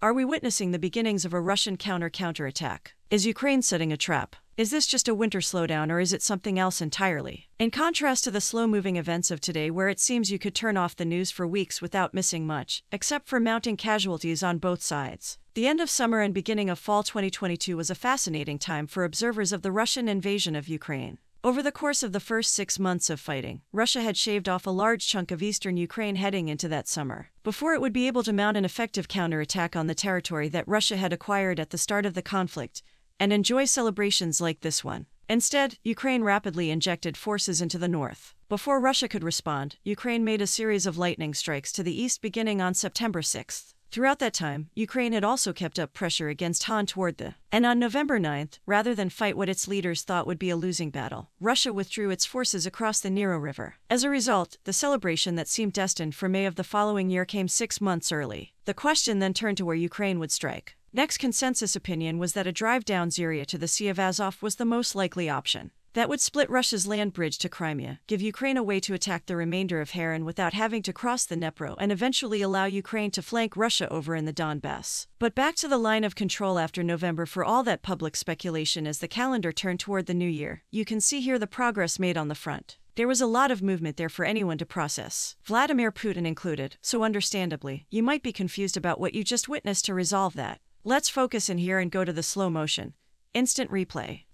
Are we witnessing the beginnings of a Russian counterattack? Is Ukraine setting a trap? Is this just a winter slowdown, or is it something else entirely? In contrast to the slow-moving events of today, where it seems you could turn off the news for weeks without missing much, except for mounting casualties on both sides. The end of summer and beginning of fall 2022 was a fascinating time for observers of the Russian invasion of Ukraine. Over the course of the first 6 months of fighting, Russia had shaved off a large chunk of eastern Ukraine heading into that summer, before it would be able to mount an effective counterattack on the territory that Russia had acquired at the start of the conflict, and enjoy celebrations like this one. Instead, Ukraine rapidly injected forces into the north. Before Russia could respond, Ukraine made a series of lightning strikes to the east beginning on September 6th. Throughout that time, Ukraine had also kept up pressure against Han toward the and on November 9th, rather than fight what its leaders thought would be a losing battle, Russia withdrew its forces across the Nero River. As a result, the celebration that seemed destined for May of the following year came 6 months early. The question then turned to where Ukraine would strike. Next consensus opinion was that a drive down Zyria to the Sea of Azov was the most likely option. That would split Russia's land bridge to Crimea, give Ukraine a way to attack the remainder of Kherson without having to cross the Dnipro, and eventually allow Ukraine to flank Russia over in the Donbass. But back to the line of control after November. For all that public speculation as the calendar turned toward the new year, you can see here the progress made on the front. There was a lot of movement there for anyone to process, Vladimir Putin included, so understandably, you might be confused about what you just witnessed. To resolve that, let's focus in here and go to the slow motion instant replay.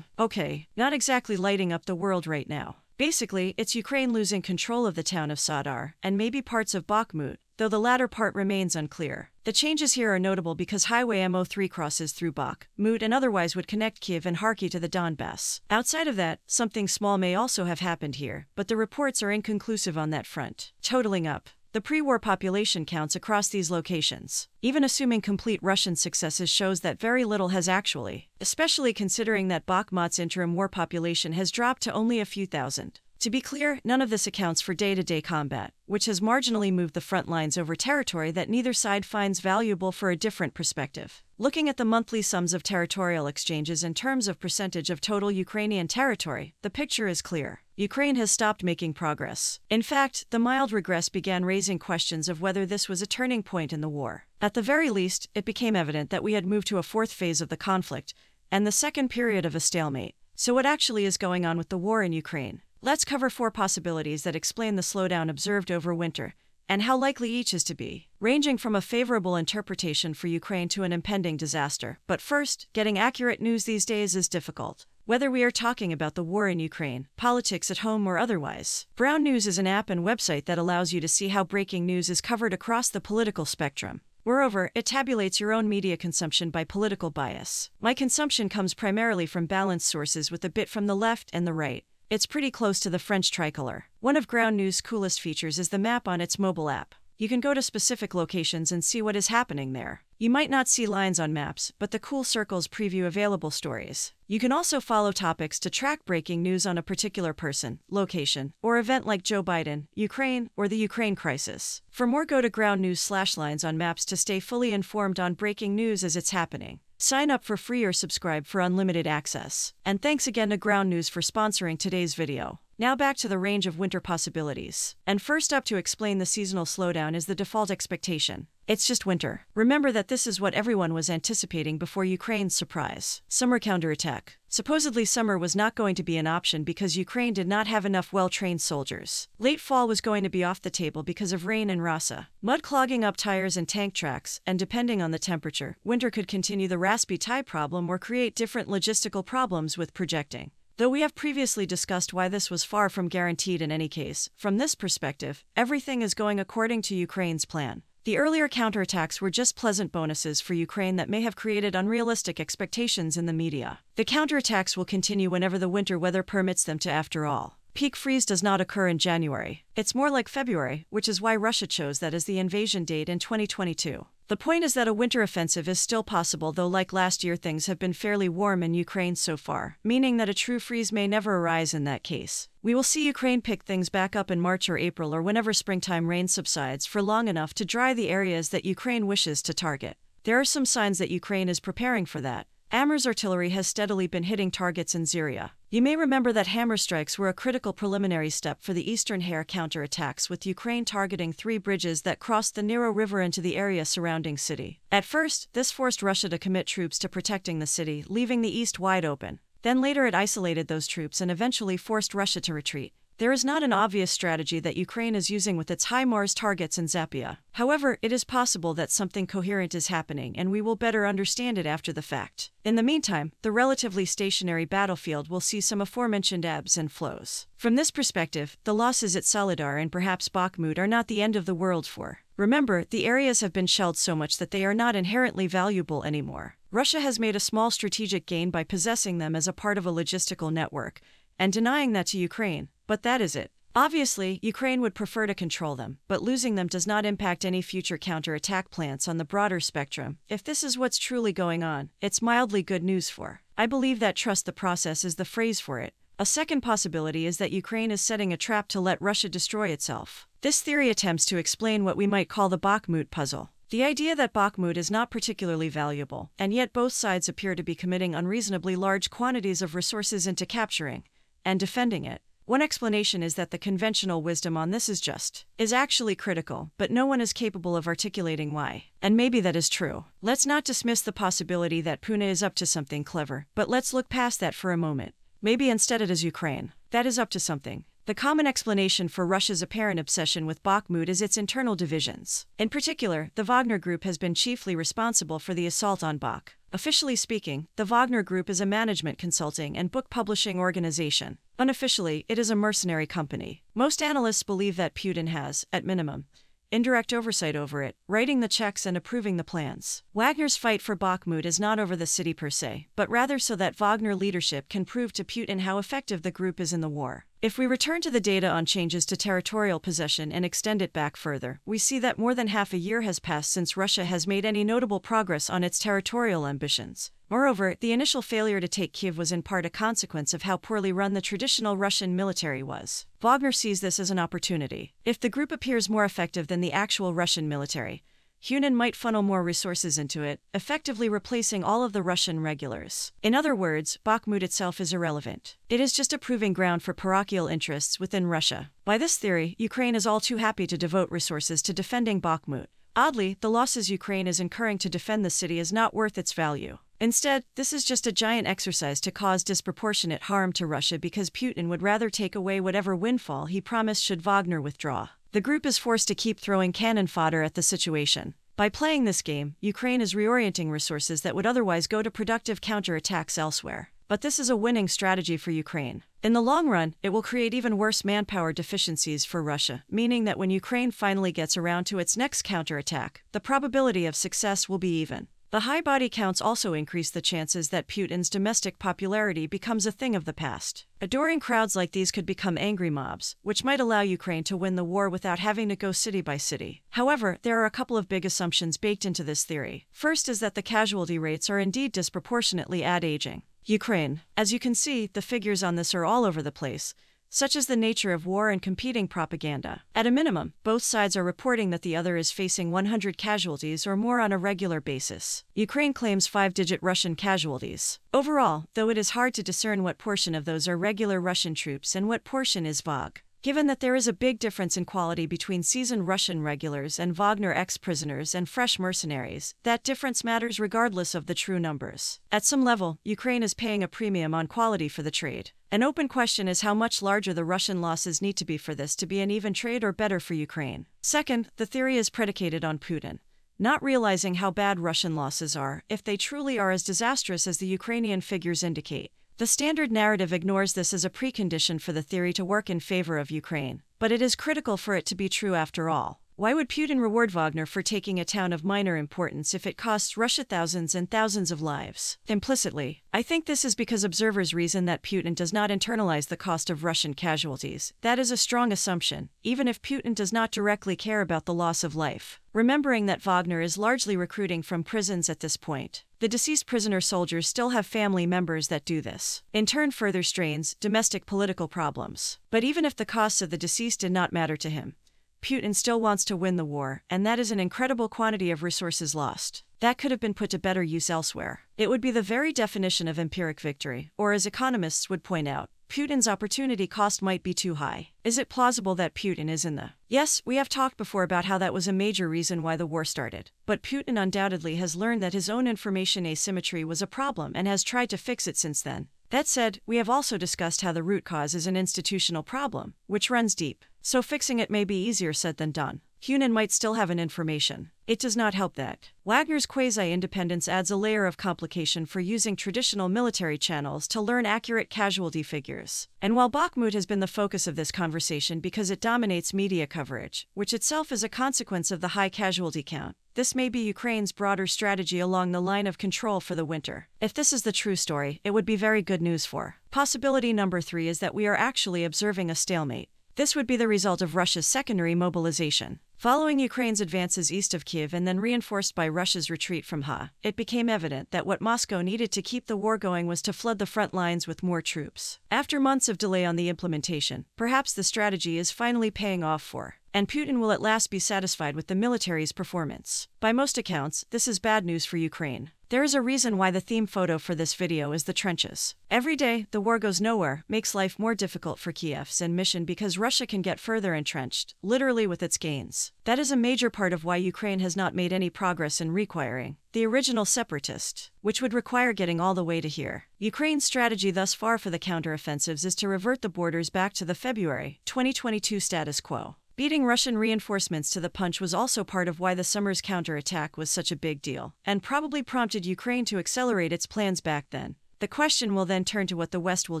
Okay, not exactly lighting up the world right now. Basically, it's Ukraine losing control of the town of Soledar, and maybe parts of Bakhmut, though the latter part remains unclear. The changes here are notable because Highway MO3 crosses through Bakhmut and otherwise would connect Kiev and Kharkiv to the Donbass. Outside of that, something small may also have happened here, but the reports are inconclusive on that front. Totaling up the pre-war population counts across these locations, even assuming complete Russian successes, shows that very little has actually, especially considering that Bakhmut's interim war population has dropped to only a few thousand. To be clear, none of this accounts for day-to-day combat, which has marginally moved the front lines over territory that neither side finds valuable for a different perspective. Looking at the monthly sums of territorial exchanges in terms of percentage of total Ukrainian territory, the picture is clear. Ukraine has stopped making progress. In fact, the mild regress began raising questions of whether this was a turning point in the war. At the very least, it became evident that we had moved to a fourth phase of the conflict, and the second period of a stalemate. So what actually is going on with the war in Ukraine? Let's cover 4 possibilities that explain the slowdown observed over winter, and how likely each is to be, ranging from a favorable interpretation for Ukraine to an impending disaster. But first, getting accurate news these days is difficult. Whether we are talking about the war in Ukraine, politics at home, or otherwise. Brown News is an app and website that allows you to see how breaking news is covered across the political spectrum. Moreover, it tabulates your own media consumption by political bias. My consumption comes primarily from balanced sources with a bit from the left and the right. It's pretty close to the French tricolor. One of Ground News' coolest features is the map on its mobile app. You can go to specific locations and see what is happening there. You might not see lines on maps, but the cool circles preview available stories. You can also follow topics to track breaking news on a particular person, location, or event like Joe Biden, Ukraine, or the Ukraine crisis. For more, go to Ground News/lines on maps to stay fully informed on breaking news as it's happening. Sign up for free or subscribe for unlimited access. And thanks again to Ground News for sponsoring today's video. Now back to the range of winter possibilities. And first up to explain the seasonal slowdown is the default expectation. It's just winter. Remember that this is what everyone was anticipating before Ukraine's surprise summer counterattack. Supposedly summer was not going to be an option because Ukraine did not have enough well-trained soldiers. Late fall was going to be off the table because of rain and rasa, mud clogging up tires and tank tracks, and depending on the temperature, winter could continue the raspy tie problem or create different logistical problems with projecting. Though we have previously discussed why this was far from guaranteed in any case, from this perspective, everything is going according to Ukraine's plan. The earlier counterattacks were just pleasant bonuses for Ukraine that may have created unrealistic expectations in the media. The counterattacks will continue whenever the winter weather permits them to. After all, peak freeze does not occur in January. It's more like February, which is why Russia chose that as the invasion date in 2022. The point is that a winter offensive is still possible, though like last year things have been fairly warm in Ukraine so far, meaning that a true freeze may never arise in that case. We will see Ukraine pick things back up in March or April or whenever springtime rain subsides for long enough to dry the areas that Ukraine wishes to target. There are some signs that Ukraine is preparing for that. Amur's artillery has steadily been hitting targets in Zyria, You may remember that hammer strikes were a critical preliminary step for the Eastern Hair counterattacks, with Ukraine targeting 3 bridges that crossed the Nero River into the area surrounding city. At first, this forced Russia to commit troops to protecting the city, leaving the east wide open. Then later it isolated those troops and eventually forced Russia to retreat. There is not an obvious strategy that Ukraine is using with its HIMARS targets in Zaporizhzhia. However, it is possible that something coherent is happening, and we will better understand it after the fact. In the meantime, the relatively stationary battlefield will see some aforementioned ebbs and flows. From this perspective, the losses at Soledar and perhaps Bakhmut are not the end of the world for. Remember, the areas have been shelled so much that they are not inherently valuable anymore. Russia has made a small strategic gain by possessing them as a part of a logistical network, and denying that to Ukraine. But that is it. Obviously, Ukraine would prefer to control them, but losing them does not impact any future counterattack plans on the broader spectrum. If this is what's truly going on, it's mildly good news for. I believe that trust the process is the phrase for it. A second possibility is that Ukraine is setting a trap to let Russia destroy itself. This theory attempts to explain what we might call the Bakhmut puzzle. The idea that Bakhmut is not particularly valuable, and yet both sides appear to be committing unreasonably large quantities of resources into capturing and defending it. One explanation is that the conventional wisdom on this is actually critical, but no one is capable of articulating why. And maybe that is true. Let's not dismiss the possibility that Putin is up to something clever, but let's look past that for a moment. Maybe instead it is Ukraine that is up to something. The common explanation for Russia's apparent obsession with Bakhmut is its internal divisions. In particular, the Wagner Group has been chiefly responsible for the assault on Bakh. Officially speaking, the Wagner Group is a management consulting and book publishing organization. Unofficially, it is a mercenary company. Most analysts believe that Putin has, at minimum, indirect oversight over it, writing the checks and approving the plans. Wagner's fight for Bakhmut is not over the city per se, but rather so that Wagner leadership can prove to Putin how effective the group is in the war. If we return to the data on changes to territorial possession and extend it back further, we see that more than half a year has passed since Russia has made any notable progress on its territorial ambitions. Moreover, the initial failure to take Kyiv was in part a consequence of how poorly run the traditional Russian military was. Wagner sees this as an opportunity. If the group appears more effective than the actual Russian military, Hunin might funnel more resources into it, effectively replacing all of the Russian regulars. In other words, Bakhmut itself is irrelevant. It is just a proving ground for parochial interests within Russia. By this theory, Ukraine is all too happy to devote resources to defending Bakhmut. Oddly, the losses Ukraine is incurring to defend the city is not worth its value. Instead, this is just a giant exercise to cause disproportionate harm to Russia because Putin would rather take away whatever windfall he promised should Wagner withdraw. The group is forced to keep throwing cannon fodder at the situation. By playing this game, Ukraine is reorienting resources that would otherwise go to productive counterattacks elsewhere. But this is a winning strategy for Ukraine. In the long run, it will create even worse manpower deficiencies for Russia, meaning that when Ukraine finally gets around to its next counterattack, the probability of success will be even. The high body counts also increase the chances that Putin's domestic popularity becomes a thing of the past. Adoring crowds like these could become angry mobs, which might allow Ukraine to win the war without having to go city by city. However, there are a couple of big assumptions baked into this theory. First is that the casualty rates are indeed disproportionately aging. Ukraine. As you can see, the figures on this are all over the place, such as the nature of war and competing propaganda. At a minimum, both sides are reporting that the other is facing 100 casualties or more on a regular basis. Ukraine claims 5-digit Russian casualties. Overall, though, it is hard to discern what portion of those are regular Russian troops and what portion is VAG. Given that there is a big difference in quality between seasoned Russian regulars and Wagner ex-prisoners and fresh mercenaries, that difference matters regardless of the true numbers. At some level, Ukraine is paying a premium on quality for the trade. An open question is how much larger the Russian losses need to be for this to be an even trade or better for Ukraine. Second, the theory is predicated on Putin not realizing how bad Russian losses are, if they truly are as disastrous as the Ukrainian figures indicate. The standard narrative ignores this as a precondition for the theory to work in favor of Ukraine, but it is critical for it to be true after all. Why would Putin reward Wagner for taking a town of minor importance if it costs Russia thousands and thousands of lives? Implicitly, I think this is because observers reason that Putin does not internalize the cost of Russian casualties. That is a strong assumption, even if Putin does not directly care about the loss of life. Remembering that Wagner is largely recruiting from prisons at this point, the deceased prisoner soldiers still have family members that do this. In turn, further strains domestic political problems. But even if the costs of the deceased did not matter to him, Putin still wants to win the war, and that is an incredible quantity of resources lost. that could have been put to better use elsewhere. It would be the very definition of empiric victory, or as economists would point out, Putin's opportunity cost might be too high. Is it plausible that Putin is in the... Yes, we have talked before about how that was a major reason why the war started. But Putin undoubtedly has learned that his own information asymmetry was a problem and has tried to fix it since then. That said, we have also discussed how the root cause is an institutional problem, which runs deep. So fixing it may be easier said than done. Putin might still have an information. It does not help that Wagner's quasi-independence adds a layer of complication for using traditional military channels to learn accurate casualty figures. And while Bakhmut has been the focus of this conversation because it dominates media coverage, which itself is a consequence of the high casualty count, this may be Ukraine's broader strategy along the line of control for the winter. If this is the true story, it would be very good news for. Possibility number 3 is that we are actually observing a stalemate. This would be the result of Russia's secondary mobilization. Following Ukraine's advances east of Kiev and then reinforced by Russia's retreat from Ha, it became evident that what Moscow needed to keep the war going was to flood the front lines with more troops. After months of delay on the implementation, perhaps the strategy is finally paying off for, and Putin will at last be satisfied with the military's performance. By most accounts, this is bad news for Ukraine. There is a reason why the theme photo for this video is the trenches. Every day, the war goes nowhere, makes life more difficult for Kiev's and mission because Russia can get further entrenched, literally with its gains. That is a major part of why Ukraine has not made any progress in requiring the original separatist, which would require getting all the way to here. Ukraine's strategy thus far for the counteroffensives is to revert the borders back to the February 2022 status quo. Beating Russian reinforcements to the punch was also part of why the summer's counterattack was such a big deal, and probably prompted Ukraine to accelerate its plans back then. The question will then turn to what the West will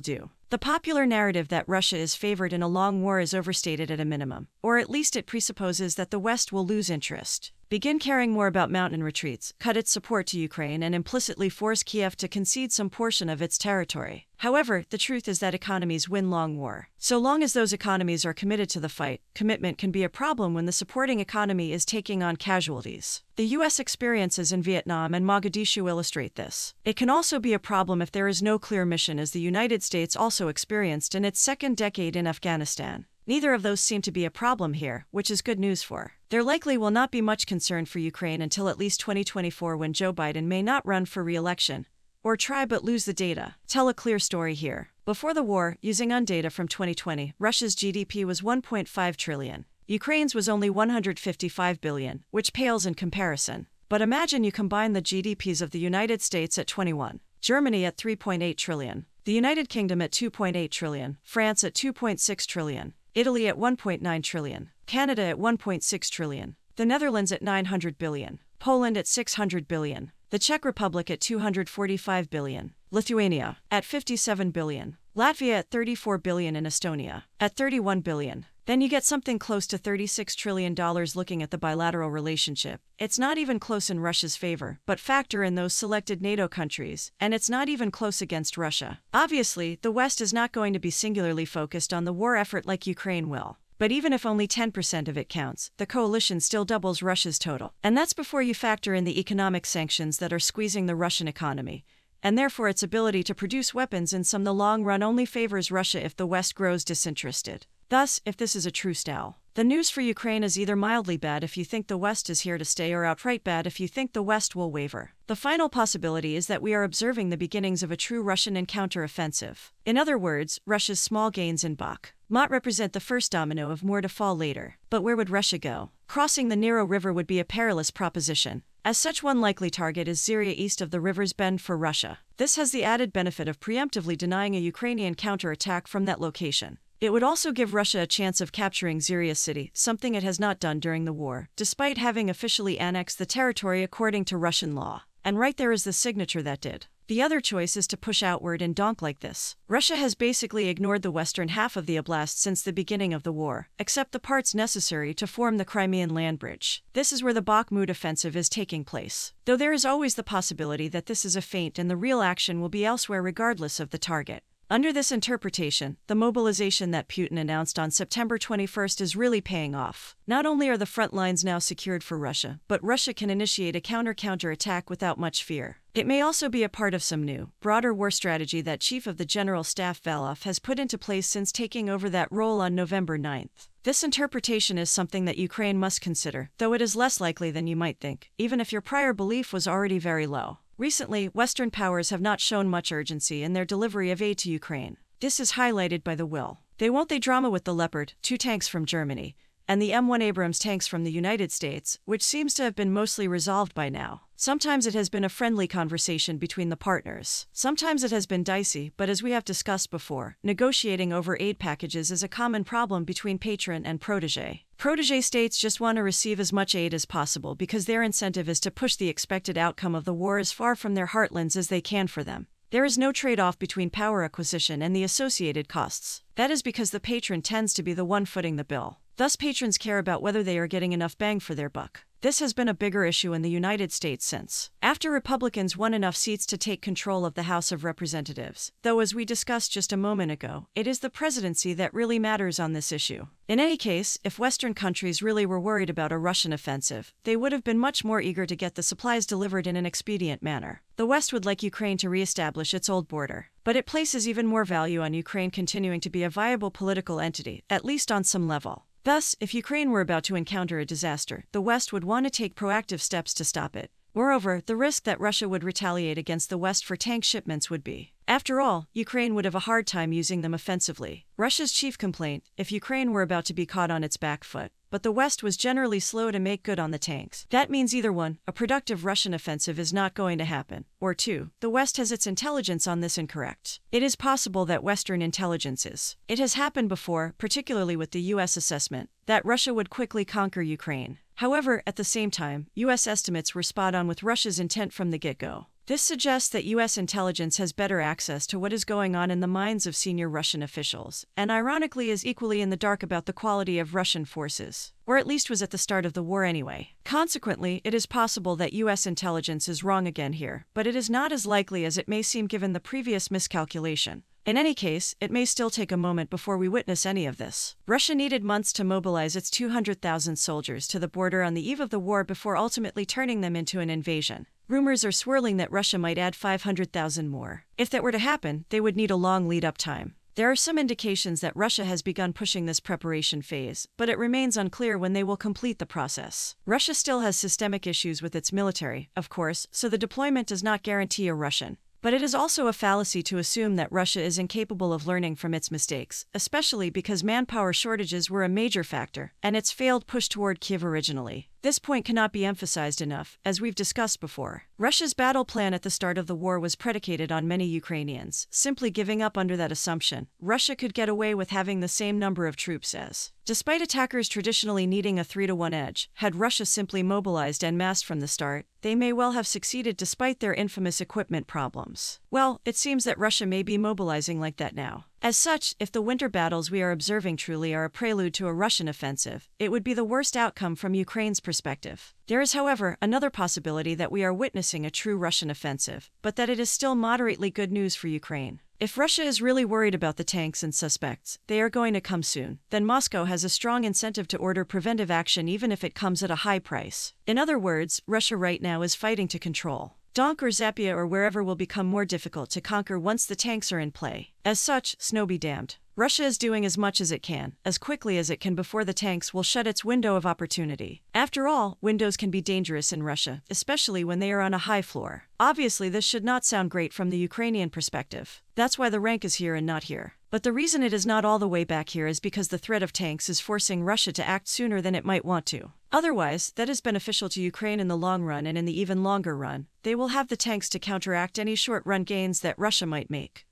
do. The popular narrative that Russia is favored in a long war is overstated at a minimum, or at least it presupposes that the West will lose interest, begin caring more about mountain retreats, cut its support to Ukraine, and implicitly force Kiev to concede some portion of its territory. However, the truth is that economies win long war. So long as those economies are committed to the fight, commitment can be a problem when the supporting economy is taking on casualties. The U.S. experiences in Vietnam and Mogadishu illustrate this. It can also be a problem if there is no clear mission, as the United States also experienced in its second decade in Afghanistan. Neither of those seem to be a problem here, which is good news for. There likely will not be much concern for Ukraine until at least 2024, when Joe Biden may not run for re-election, or try but lose the data. Tell a clear story here. Before the war, using UNData from 2020, Russia's GDP was $1.5 trillion. Ukraine's was only $155 billion, which pales in comparison. But imagine you combine the GDPs of the United States at 21, Germany at $3.8 trillion, the United Kingdom at $2.8 trillion, France at $2.6 trillion, Italy at $1.9 trillion, Canada at $1.6 trillion, the Netherlands at $900 billion, Poland at $600 billion, the Czech Republic at $245 billion, Lithuania at $57 billion, Latvia at $34 billion, and Estonia at $31 billion. Then you get something close to $36 trillion. Looking at the bilateral relationship, it's not even close in Russia's favor, but factor in those selected NATO countries, and it's not even close against Russia. Obviously, the West is not going to be singularly focused on the war effort like Ukraine will. But even if only 10% of it counts, the coalition still doubles Russia's total. And that's before you factor in the economic sanctions that are squeezing the Russian economy, and therefore its ability to produce weapons in the long run only favors Russia if the West grows disinterested. Thus, if this is a true style, the news for Ukraine is either mildly bad if you think the West is here to stay, or outright bad if you think the West will waver. The final possibility is that we are observing the beginnings of a true Russian counter-offensive. In other words, Russia's small gains in Bakhmut represent the first domino of more to fall later. But where would Russia go? Crossing the Nero River would be a perilous proposition. As such, one likely target is Zyria east of the river's bend for Russia. This has the added benefit of preemptively denying a Ukrainian counterattack from that location. It would also give Russia a chance of capturing Zyria city, something it has not done during the war, despite having officially annexed the territory according to Russian law. And right there is the signature that did. The other choice is to push outward and donk like this. Russia has basically ignored the western half of the oblast since the beginning of the war, except the parts necessary to form the Crimean land bridge. This is where the Bakhmut offensive is taking place. Though there is always the possibility that this is a feint and the real action will be elsewhere regardless of the target. Under this interpretation, the mobilization that Putin announced on September 21st is really paying off. Not only are the front lines now secured for Russia, but Russia can initiate a counterattack without much fear. It may also be a part of some new, broader war strategy that Chief of the General Staff Valov has put into place since taking over that role on November 9th. This interpretation is something that Ukraine must consider, though it is less likely than you might think, even if your prior belief was already very low. Recently, Western powers have not shown much urgency in their delivery of aid to Ukraine. This is highlighted by the will they drama with the Leopard 2 tanks from Germany, and the M1 Abrams tanks from the United States, which seems to have been mostly resolved by now. Sometimes it has been a friendly conversation between the partners. Sometimes it has been dicey, but as we have discussed before, negotiating over aid packages is a common problem between patron and protege. Protege states just want to receive as much aid as possible because their incentive is to push the expected outcome of the war as far from their heartlands as they can for them. There is no trade-off between power acquisition and the associated costs. That is because the patron tends to be the one footing the bill. Thus, patrons care about whether they are getting enough bang for their buck. This has been a bigger issue in the United States since after Republicans won enough seats to take control of the House of Representatives, though as we discussed just a moment ago, it is the presidency that really matters on this issue. In any case, if Western countries really were worried about a Russian offensive, they would have been much more eager to get the supplies delivered in an expedient manner. The West would like Ukraine to re-establish its old border, but it places even more value on Ukraine continuing to be a viable political entity, at least on some level. Thus, if Ukraine were about to encounter a disaster, the West would want to take proactive steps to stop it. Moreover, the risk that Russia would retaliate against the West for tank shipments would be. After all, Ukraine would have a hard time using them offensively. Russia's chief complaint, if Ukraine were about to be caught on its back foot, but the West was generally slow to make good on the tanks. That means either 1, a productive Russian offensive is not going to happen, or 2, the West has its intelligence on this incorrect. It is possible that Western intelligence is. It has happened before, particularly with the U.S. assessment, that Russia would quickly conquer Ukraine. However, at the same time, U.S. estimates were spot on with Russia's intent from the get-go. This suggests that U.S. intelligence has better access to what is going on in the minds of senior Russian officials, and ironically is equally in the dark about the quality of Russian forces, or at least was at the start of the war anyway. Consequently, it is possible that U.S. intelligence is wrong again here, but it is not as likely as it may seem given the previous miscalculation. In any case, it may still take a moment before we witness any of this. Russia needed months to mobilize its 200,000 soldiers to the border on the eve of the war before ultimately turning them into an invasion. Rumors are swirling that Russia might add 500,000 more. If that were to happen, they would need a long lead-up time. There are some indications that Russia has begun pushing this preparation phase, but it remains unclear when they will complete the process. Russia still has systemic issues with its military, of course, so the deployment does not guarantee a Russian. But it is also a fallacy to assume that Russia is incapable of learning from its mistakes, especially because manpower shortages were a major factor, and its failed push toward Kiev originally. This point cannot be emphasized enough, as we've discussed before. Russia's battle plan at the start of the war was predicated on many Ukrainians simply giving up under that assumption. Russia could get away with having the same number of troops as. Despite attackers traditionally needing a 3-to-1 edge, had Russia simply mobilized en masse from the start, they may well have succeeded despite their infamous equipment problems. Well, it seems that Russia may be mobilizing like that now. As such, if the winter battles we are observing truly are a prelude to a Russian offensive, it would be the worst outcome from Ukraine's perspective. There is, however, another possibility that we are witnessing a true Russian offensive, but that it is still moderately good news for Ukraine. If Russia is really worried about the tanks and suspects, they are going to come soon, then Moscow has a strong incentive to order preventive action even if it comes at a high price. In other words, Russia right now is fighting to control. Donk or Zaporizhzhia or wherever will become more difficult to conquer once the tanks are in play. As such, snow be damned. Russia is doing as much as it can, as quickly as it can before the tanks will shut its window of opportunity. After all, windows can be dangerous in Russia, especially when they are on a high floor. Obviously, this should not sound great from the Ukrainian perspective. That's why the rank is here and not here. But the reason it is not all the way back here is because the threat of tanks is forcing Russia to act sooner than it might want to. Otherwise, that is beneficial to Ukraine in the long run, and in the even longer run, they will have the tanks to counteract any short-run gains that Russia might make.